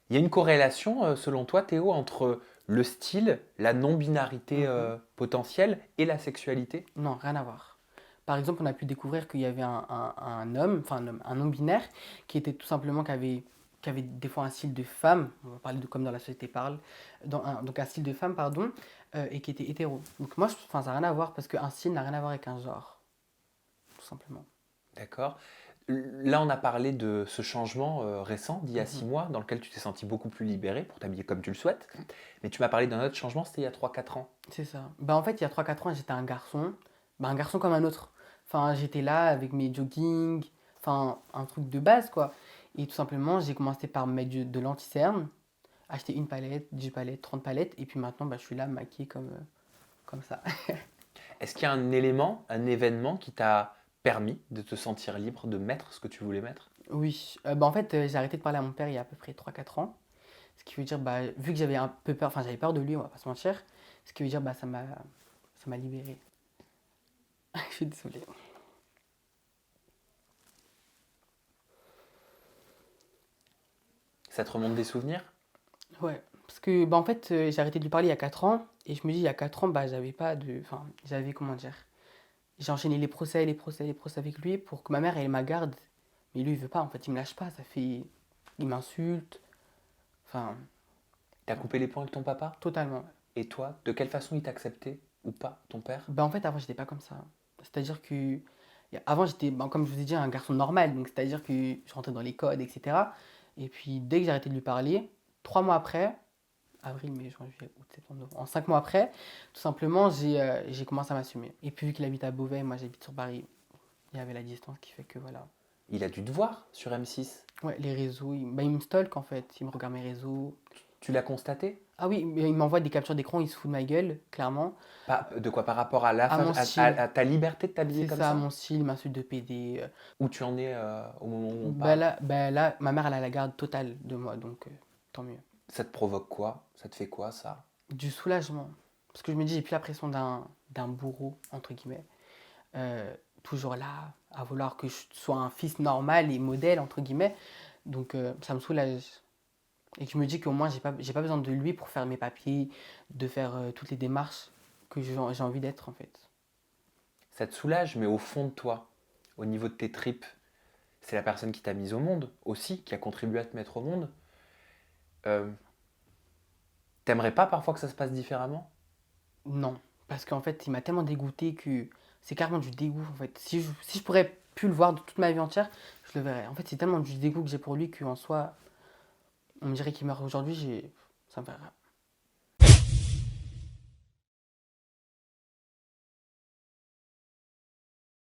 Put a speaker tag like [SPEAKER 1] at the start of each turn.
[SPEAKER 1] Il y a une corrélation, selon toi, Théo, entre le style, la non-binarité
[SPEAKER 2] Mhm.
[SPEAKER 1] potentielle et la sexualité?
[SPEAKER 2] Non, rien à voir. Par exemple, on a pu découvrir qu'il y avait un homme, enfin un homme, un non-binaire, qui était tout simplement, qui avait des fois un style de femme, on va parler de comme dans la société parle, donc un style de femme, pardon, et qui était hétéro. Donc moi, enfin, ça n'a rien à voir parce qu'un style n'a rien à voir avec un genre, tout simplement.
[SPEAKER 1] D'accord. Là, on a parlé de ce changement récent d'il y a
[SPEAKER 2] Mhm.
[SPEAKER 1] 6 mois, dans lequel tu t'es senti beaucoup plus libéré pour t'habiller comme tu le souhaites. Mais tu m'as parlé d'un autre changement, c'était il y a 3 4 ans.
[SPEAKER 2] C'est ça. Bah en fait, il y a 3 4 ans, j'étais un garçon, bah, un garçon comme un autre. Enfin, j'étais là avec mes joggings, enfin, un truc de base, quoi. Et tout simplement, j'ai commencé par mettre de l'anti-cerne, acheter une palette, 10 palettes, 30 palettes, et puis maintenant, bah, je suis là maquillée comme ça.
[SPEAKER 1] Est-ce qu'il y a un élément, un événement qui t'a permis de te sentir libre de mettre ce que tu voulais mettre?
[SPEAKER 2] Oui, bah, en fait, j'ai arrêté de parler à mon père il y a à peu près 3 4 ans. Ce qui veut dire, bah, vu que j'avais un peu peur, enfin, j'avais peur de lui, on va pas se mentir. Ce qui veut dire, bah, ça m'a libéré. Je suis désolée.
[SPEAKER 1] Ça te remonte des souvenirs?
[SPEAKER 2] Ouais, parce que, bah, en fait, j'ai arrêté de lui parler il y a 4 ans, et je me dis, il y a 4 ans, bah, j'avais pas de. Enfin, j'avais, comment dire. J'ai enchaîné les procès, les procès, les procès avec lui pour que ma mère, elle ma garde. Mais lui, il veut pas, en fait, il me lâche pas, ça fait. Il m'insulte, enfin,
[SPEAKER 1] T'as coupé les ponts avec ton papa?
[SPEAKER 2] totalement.
[SPEAKER 1] Et toi, de quelle façon il t'acceptait ou pas, ton père?
[SPEAKER 2] Bah, en fait, avant, j'étais pas comme ça. C'est-à-dire que. Avant, j'étais, bah, comme je vous ai dit, un garçon normal. Donc, c'est-à-dire que je rentrais dans les codes, etc. Et puis, dès que j'ai arrêté de lui parler, 3 mois après, avril, mai, juin, juillet, août, septembre, novembre, en 5 mois après, tout simplement, j'ai commencé à m'assumer. Et puis, vu qu'il habite à Beauvais, moi, j'habite sur Paris, il y avait la distance qui fait que voilà.
[SPEAKER 1] Il a dû te voir sur M6.
[SPEAKER 2] Ouais, les réseaux, il me stalk en fait. Il me regarde mes réseaux.
[SPEAKER 1] Tu l'as constaté?
[SPEAKER 2] Ah oui, mais il m'envoie des captures d'écran, il se fout de ma gueule, clairement.
[SPEAKER 1] De quoi? Par rapport à la
[SPEAKER 2] À mon style.
[SPEAKER 1] à ta liberté de t'habiller
[SPEAKER 2] C'est
[SPEAKER 1] comme
[SPEAKER 2] ça,
[SPEAKER 1] ça?
[SPEAKER 2] mon style, il m'insulte de PD.
[SPEAKER 1] Où tu en es au moment où on
[SPEAKER 2] Bah
[SPEAKER 1] parle?
[SPEAKER 2] là, bah là, ma mère, elle a la garde totale de moi, donc tant mieux.
[SPEAKER 1] Ça te provoque quoi? Ça te fait quoi, ça?
[SPEAKER 2] Du soulagement. Parce que je me dis, j'ai plus la pression d'un bourreau, entre guillemets. Euh, Toujours là, à vouloir que je sois un fils normal et modèle, entre guillemets. Donc ça me soulage. Et que je me dis qu'au moins, j'ai pas besoin de lui pour faire mes papiers, de faire toutes les démarches que j'ai envie d'être, en fait.
[SPEAKER 1] Ça te soulage, mais au fond de toi, au niveau de tes tripes, c'est la personne qui t'a mise au monde aussi, qui a contribué à te mettre au monde. Euh, T'aimerais pas parfois que ça se passe différemment?
[SPEAKER 2] Non. Parce qu'en fait, il m'a tellement dégoûté que c'est carrément du dégoût, en fait. Si je pourrais plus le voir de toute ma vie entière, je le verrais. En fait, c'est tellement du dégoût que j'ai pour lui qu'en soi, on me dirait qu'il meurt aujourd'hui, ça me fait